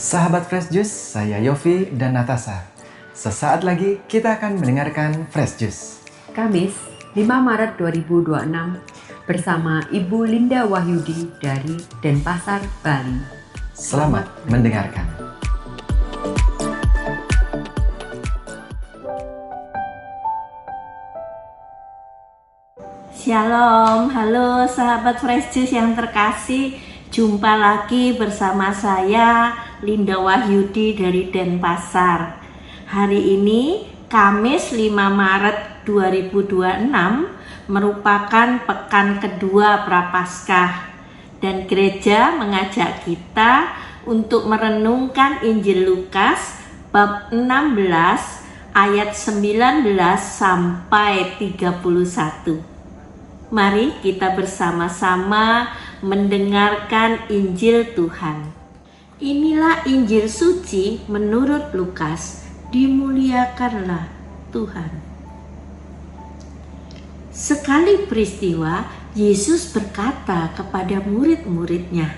Sahabat Fresh Juice, saya Yofi dan Natasha. Sesaat lagi kita akan mendengarkan Fresh Juice. Kamis, 5 Maret 2026 bersama Ibu Linda Wahyudi dari Denpasar, Bali. Selamat mendengarkan. Shalom, halo sahabat Fresh Juice yang terkasih. Jumpa lagi bersama saya Linda Wahyudi dari Denpasar. Hari ini Kamis 5 Maret 2026 merupakan pekan kedua Prapaskah dan gereja mengajak kita untuk merenungkan Injil Lukas bab 16 ayat 19 sampai 31. Mari kita bersama-sama mendengarkan Injil Tuhan. Inilah Injil suci menurut Lukas. Dimuliakanlah Tuhan. Sekali peristiwa, Yesus berkata kepada murid-muridnya,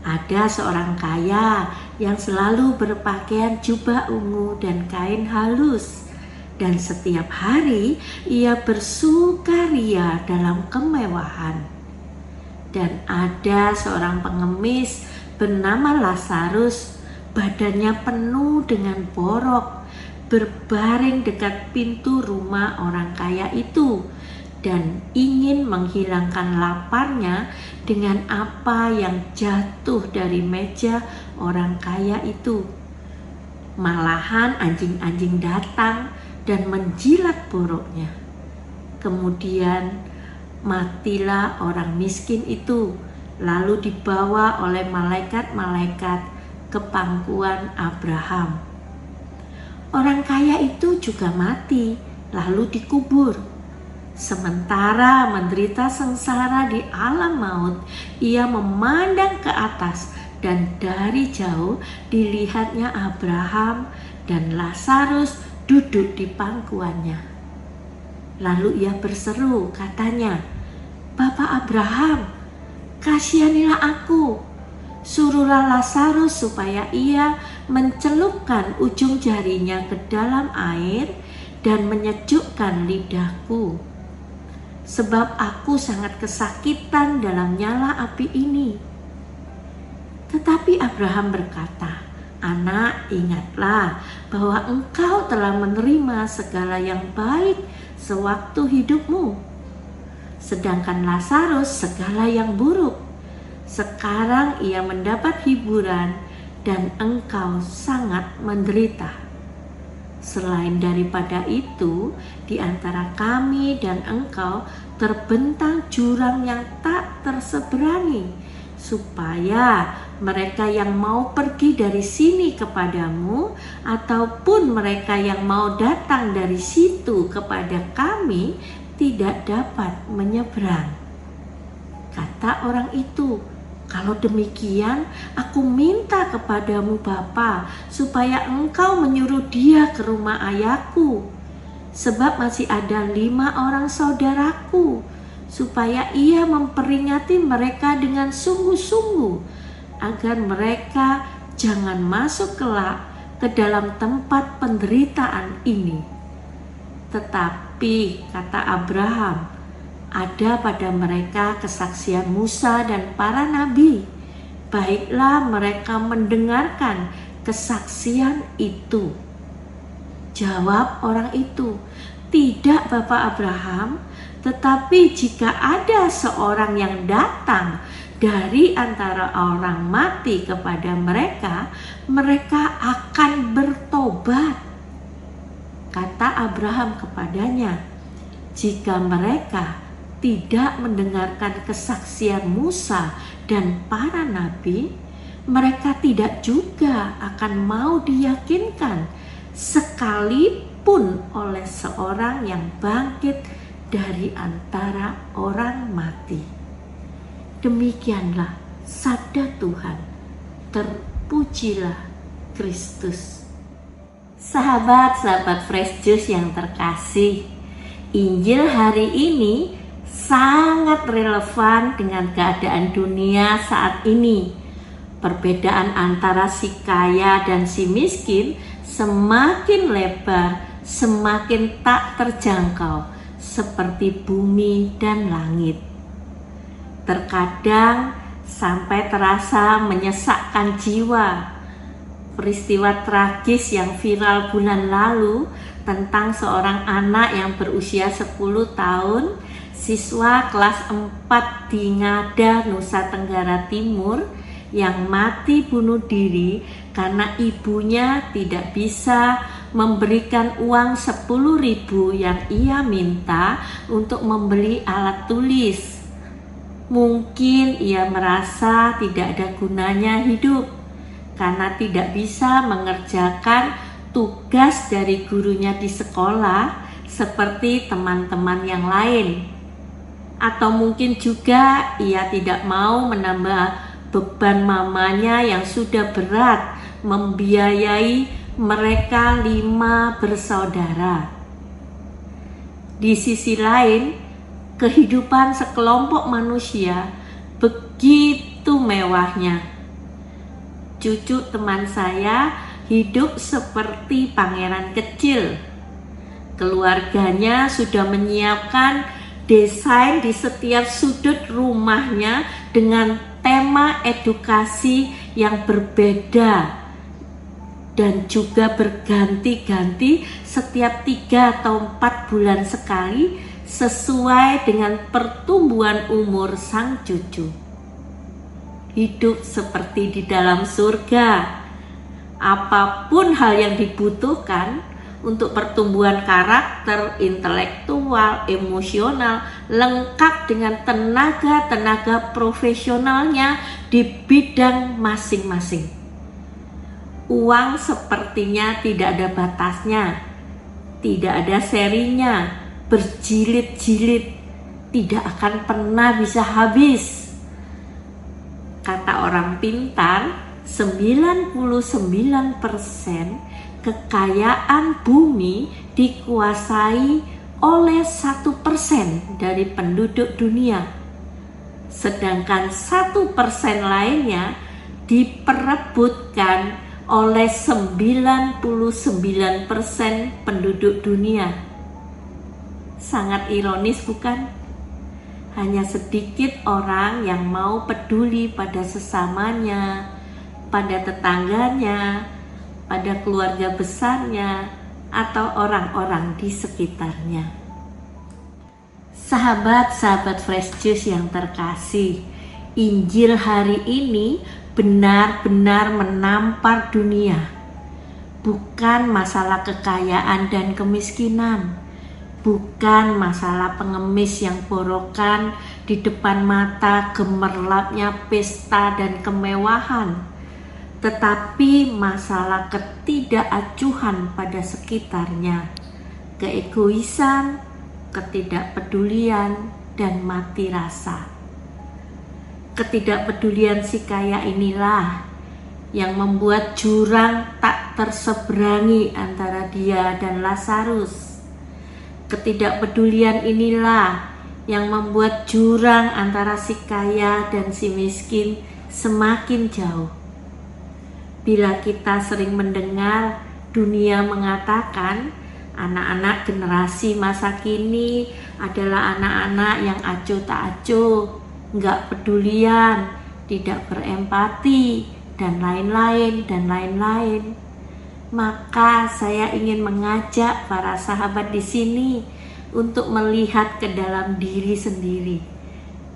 "Ada seorang kaya yang selalu berpakaian jubah ungu dan kain halus, dan setiap hari ia bersukaria dalam kemewahan. Dan ada seorang pengemis bernama Lazarus, badannya penuh dengan borok, berbaring dekat pintu rumah orang kaya itu, dan ingin menghilangkan laparnya dengan apa yang jatuh dari meja orang kaya itu. Malahan anjing-anjing datang dan menjilat boroknya. Kemudian matilah orang miskin itu, lalu dibawa oleh malaikat-malaikat ke pangkuan Abraham. Orang kaya itu juga mati, lalu dikubur. Sementara menderita sengsara di alam maut, ia memandang ke atas dan dari jauh dilihatnya Abraham dan Lazarus duduk di pangkuannya. Lalu ia berseru, katanya, 'Bapak Abraham, kasihanilah aku. Suruhlah Lazarus supaya ia mencelupkan ujung jarinya ke dalam air dan menyejukkan lidahku. Sebab aku sangat kesakitan dalam nyala api ini.' Tetapi Abraham berkata, 'Anak, ingatlah bahwa engkau telah menerima segala yang baik sewaktu hidupmu, sedangkan Lazarus segala yang buruk. Sekarang ia mendapat hiburan dan engkau sangat menderita. Selain daripada itu, di antara kami dan engkau terbentang jurang yang tak terseberangi, supaya mereka yang mau pergi dari sini kepadamu ataupun mereka yang mau datang dari situ kepada kami tidak dapat menyeberang.' Kata orang itu, 'Kalau demikian, aku minta kepadamu Bapa, supaya engkau menyuruh dia ke rumah ayahku, sebab masih ada 5 orang saudaraku, supaya ia memperingati mereka dengan sungguh-sungguh, agar mereka jangan masuk kelak ke dalam tempat penderitaan ini.' Tetapi, kata Abraham, ada pada mereka kesaksian Musa dan para nabi. Baiklah mereka mendengarkan kesaksian itu.' Jawab orang itu, 'Tidak, Bapak Abraham, tetapi jika ada seorang yang datang dari antara orang mati kepada mereka, mereka akan bertobat.' Kata Abraham kepadanya, 'Jika mereka tidak mendengarkan kesaksian Musa dan para nabi, mereka tidak juga akan mau diyakinkan sekalipun oleh seorang yang bangkit dari antara orang mati.' Demikianlah sabda Tuhan. Terpujilah Kristus." Sahabat-sahabat Fresh Juice yang terkasih, Injil hari ini sangat relevan dengan keadaan dunia saat ini. Perbedaan antara si kaya dan si miskin semakin lebar, semakin tak terjangkau, seperti bumi dan langit. Terkadang sampai terasa menyesakkan jiwa. Peristiwa tragis yang viral bulan lalu tentang seorang anak yang berusia 10 tahun, siswa kelas 4 di Ngada, Nusa Tenggara Timur, yang mati bunuh diri karena ibunya tidak bisa memberikan uang 10.000 yang ia minta untuk membeli alat tulis. Mungkin ia merasa tidak ada gunanya hidup karena tidak bisa mengerjakan tugas dari gurunya di sekolah seperti teman-teman yang lain. Atau mungkin juga ia tidak mau menambah beban mamanya yang sudah berat membiayai mereka 5 bersaudara. Di sisi lain, kehidupan sekelompok manusia begitu mewahnya. Cucu teman saya hidup seperti pangeran kecil. Keluarganya sudah menyiapkan desain di setiap sudut rumahnya dengan tema edukasi yang berbeda dan juga berganti-ganti setiap 3 atau 4 bulan sekali sesuai dengan pertumbuhan umur sang cucu. Hidup seperti di dalam surga. Apapun hal yang dibutuhkan untuk pertumbuhan karakter, intelektual, emosional, lengkap dengan tenaga-tenaga profesionalnya di bidang masing-masing. Uang sepertinya tidak ada batasnya, tidak ada serinya, berjilid-jilid, tidak akan pernah bisa habis. Kata orang pintar, 99% kekayaan bumi dikuasai oleh 1% dari penduduk dunia, sedangkan 1% lainnya diperebutkan oleh 99% penduduk dunia. Sangat ironis bukan? Hanya sedikit orang yang mau peduli pada sesamanya, pada tetangganya, pada keluarga besarnya, atau orang-orang di sekitarnya. Sahabat-sahabat Fresh Juice yang terkasih, Injil hari ini benar-benar menampar dunia. Bukan masalah kekayaan dan kemiskinan, bukan masalah pengemis yang borokan di depan mata gemerlapnya pesta dan kemewahan, tetapi masalah ketidakacuhan pada sekitarnya, keegoisan, ketidakpedulian, dan mati rasa. Ketidakpedulian si kaya inilah yang membuat jurang tak terseberangi antara dia dan Lazarus. Ketidakpedulian inilah yang membuat jurang antara si kaya dan si miskin semakin jauh. Bila kita sering mendengar dunia mengatakan anak-anak generasi masa kini adalah anak-anak yang acuh tak acuh, nggak pedulian, tidak berempati, dan lain-lain, maka saya ingin mengajak para sahabat di sini untuk melihat ke dalam diri sendiri.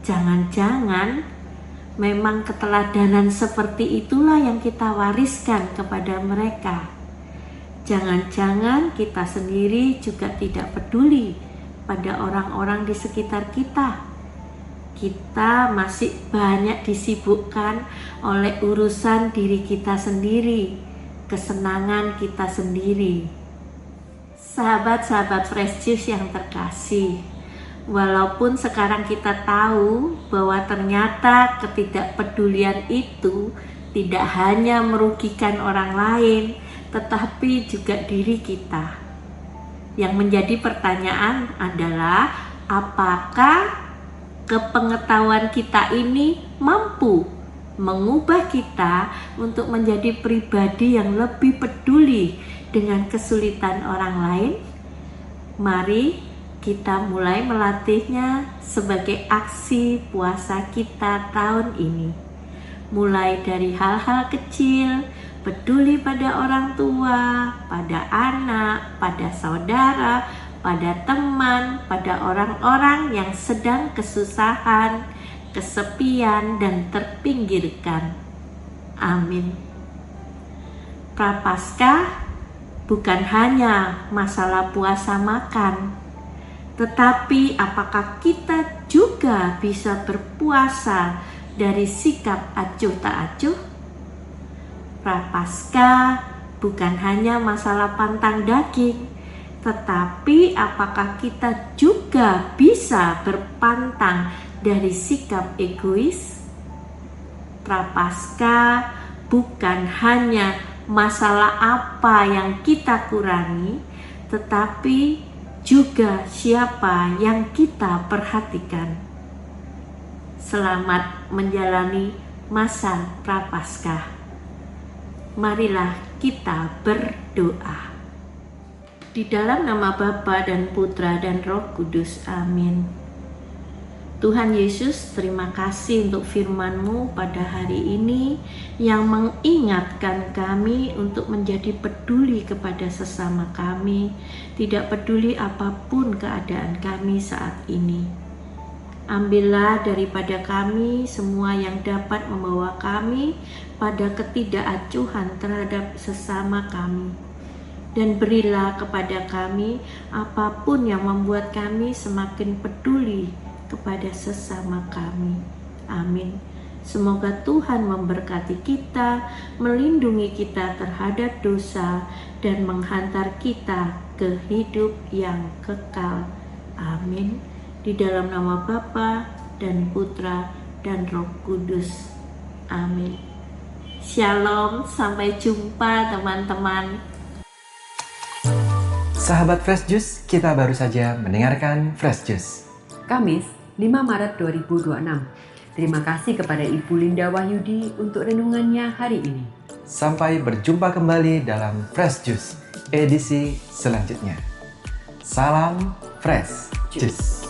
Jangan-jangan memang keteladanan seperti itulah yang kita wariskan kepada mereka. Jangan-jangan kita sendiri juga tidak peduli pada orang-orang di sekitar kita. Kita masih banyak disibukkan oleh urusan diri kita sendiri, kesenangan kita sendiri. Sahabat-sahabat Fresh Juice yang terkasih, walaupun sekarang kita tahu bahwa ternyata ketidakpedulian itu tidak hanya merugikan orang lain, tetapi juga diri kita. Yang menjadi pertanyaan adalah, apakah kepengetahuan kita ini mampu mengubah kita untuk menjadi pribadi yang lebih peduli dengan kesulitan orang lain? Mari kita mulai melatihnya sebagai aksi puasa kita tahun ini. Mulai dari hal-hal kecil, peduli pada orang tua, pada anak, pada saudara, pada teman, pada orang-orang yang sedang kesusahan, kesepian, dan terpinggirkan. Amin. Prapaskah bukan hanya masalah puasa makan, tetapi apakah kita juga bisa berpuasa dari sikap acuh tak acuh? Prapaskah bukan hanya masalah pantang daging, tetapi apakah kita juga bisa berpantang dari sikap egois? Prapaskah bukan hanya masalah apa yang kita kurangi, tetapi juga siapa yang kita perhatikan. Selamat menjalani masa Prapaskah. Marilah kita berdoa. Di dalam nama Bapa dan Putra dan Roh Kudus. Amin. Tuhan Yesus, terima kasih untuk firman-Mu pada hari ini yang mengingatkan kami untuk menjadi peduli kepada sesama kami, tidak peduli apapun keadaan kami saat ini. Ambillah daripada kami semua yang dapat membawa kami pada ketidakacuhan terhadap sesama kami. Dan berilah kepada kami apapun yang membuat kami semakin peduli kepada sesama kami. Amin. Semoga Tuhan memberkati kita, melindungi kita terhadap dosa, dan menghantar kita ke hidup yang kekal. Amin. Di dalam nama Bapa dan Putra dan Roh Kudus. Amin. Shalom, sampai jumpa teman-teman. Sahabat Fresh Juice, kita baru saja mendengarkan Fresh Juice. Kamis, 5 Maret 2026. Terima kasih kepada Ibu Linda Wahyudi untuk renungannya hari ini. Sampai berjumpa kembali dalam Fresh Juice edisi selanjutnya. Salam Fresh Juice.